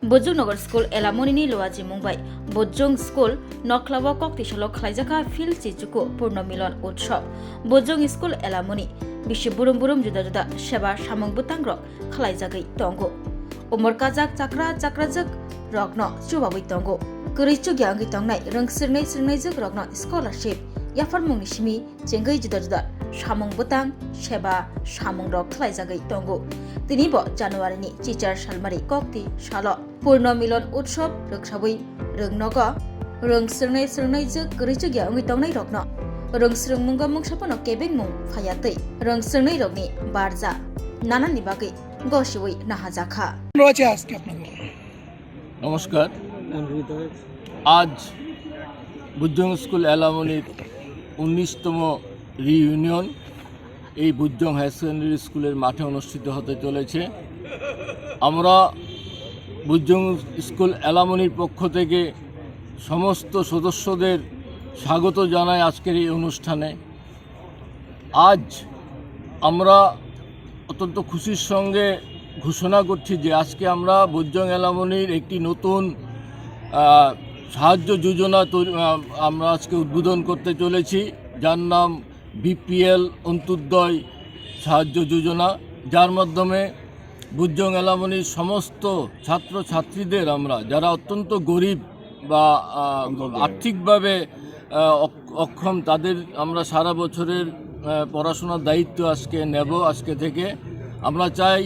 Bojong Nagar School Elamoni Loaji Mumbai Bojong School Noklawa Koktishalok Khlaijaka Phil Chichuku Purnamilon Utshop Bojong School Elamoni Bishi Burum Burum Juda Juda Sheba Shamong Butangrok Khlaijagai Tongo Umur Kazak Chakrajak Rokno Chubawi Tongo Kurichu Gyangi Tongnai Rungsirnai Juk Rokno Scholarship Yafar Mungnishimi Jengai Juda Juda Shamong Butang Sheba Shamong Rok Khlaijagai Tongo Tinibo January ni Teacher Shalmari Kokti Shalo Purno Milon Utshop Rukshabui Rungnogo Rungsirnai Juk Kurichu Gyangi Tongnai Rokno Rungsirung Munga Mungshapono Kebeng Mung Fayatei Rungsirnai Rokni Barza Nana Nibagi Goshiwi Nahazaka নমস্কার। আজ বুজ্জং school এলামনির 19তম reunion এই বুজ্জং high secondary স্কুলের মাঠে অনুষ্ঠিত হতে চলেছে। আমরা বুজ্জং school এলামনির পক্ষ থেকে সমস্ত সদস্যদের স্বাগত জানাই আজকের এই অনুষ্ঠানে। আজ আমরা অত্যন্ত খুশির সঙ্গে ঘোষণা করছি যে আজকে আমরা বুজ্জং এলামনির একটি নতুন সাহায্য যোজনা আমরা আজকে উদ্বোধন করতে চলেছি, যার নাম বিপিএল অন্ত্যোদয় সাহায্য যোজনা, যার মাধ্যমে বুজ্জং এলামনির সমস্ত ছাত্রছাত্রীদের আমরা যারা অত্যন্ত গরিব বা আর্থিকভাবে অক্ষম তাদের আমরা সারা বছরের পড়াশোনার দায়িত্ব আজকে নেব। আজকে থেকে আমরা চাই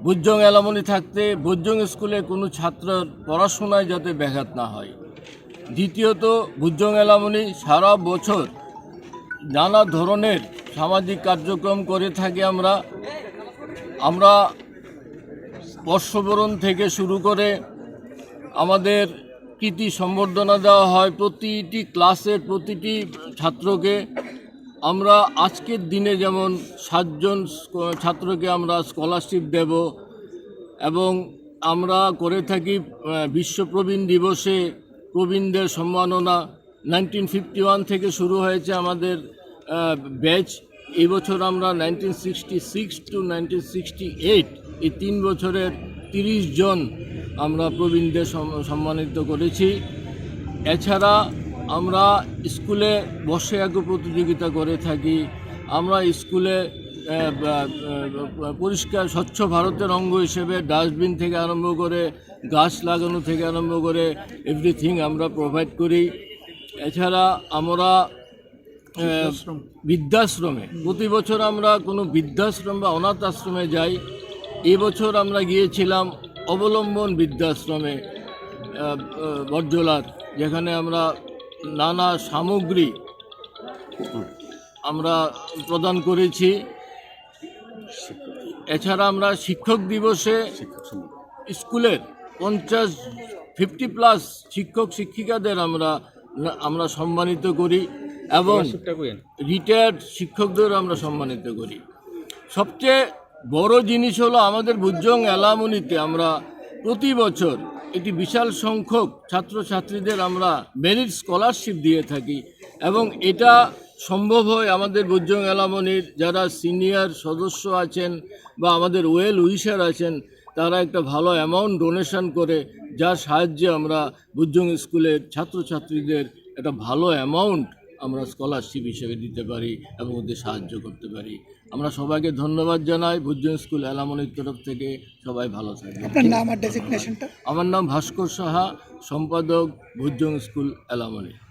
বুজ্জং এলামনি থাকতে বুজ্জং স্কুলে কোনো ছাত্রের পড়াশোনায় যাতে ব্যাঘাত না হয়। দ্বিতীয়ত, বুজ্জং এলামনি সারা বছর নানা ধরনের সামাজিক কার্যক্রম করে থাকি। আমরা বর্ষবরণ থেকে শুরু করে আমাদের কৃতি সম্বর্ধনা দেওয়া হয় প্রতিটি ক্লাসের প্রতিটি ছাত্রকে। আমরা আজকের দিনে যেমন 7 জন ছাত্রকে আমরা স্কলারশিপ দেব এবং আমরা করে থাকি বিশ্ব প্রবীণ দিবসে প্রবীণদের সম্মাননা। 1951 থেকে শুরু হয়েছে আমাদের ব্যাচ। এই বছর আমরা 1966 টু 1968 এই 3 বছরের 30 জন আমরা প্রবীণদের সম্মানিত করেছি। এছাড়া আমরা স্কুলে বর্ষে আঁকো প্রতিযোগিতা করে থাকি। আমরা স্কুলে পরিষ্কার স্বচ্ছ ভারতের অঙ্গ হিসেবে ডাস্টবিন থেকে আরম্ভ করে গাছ লাগানো থেকে আরম্ভ করে এভরিথিং আমরা প্রোভাইড করি। এছাড়া আমরা বৃদ্ধাশ্রমে প্রতি বছর আমরা কোনো বৃদ্ধাশ্রম বা অনাথ আশ্রমে যাই। এবছর আমরা গিয়েছিলাম অবলম্বন বৃদ্ধাশ্রমে বর্জলার, যেখানে আমরা নানা সামগ্রী আমরা প্রদান করেছি। এছাড়া আমরা শিক্ষক দিবসে স্কুলের 50+ শিক্ষক শিক্ষিকাদের আমরা সম্মানিত করি এবং রিটায়ার্ড শিক্ষকদের আমরা সম্মানিত করি। সবচেয়ে বড় জিনিস হলো আমাদের বুজ্জং এলামনিতে আমরা প্রতি বছর একটি বিশাল সংখ্যক ছাত্রছাত্রীদের আমরা মেরিট স্কলারশিপ দিয়ে থাকি এবং এটা সম্ভব হয় আমাদের বুজ্জং এলামনির যারা সিনিয়র সদস্য আছেন বা আমাদের ওয়েল উইশার আছেন, তারা একটা ভালো অ্যামাউন্ট ডোনেশন করে, যার সাহায্যে আমরা বুজ্জং স্কুলের ছাত্রছাত্রীদের একটা ভালো অ্যামাউন্ট আমরা স্কলারশিপ হিসেবে দিতে পারি এবং ওদের সাহায্য করতে পারি। আমরা সবাইকে ধন্যবাদ জানাই বুজ্জং স্কুল এলামনির তরফ থেকে। সবাই ভালো থাকবেন। আপনার নাম আর ডেজিগনেশনটা? আমার নাম ভাস্কর সাহা, সম্পাদক বুজ্জং স্কুল এলামনি।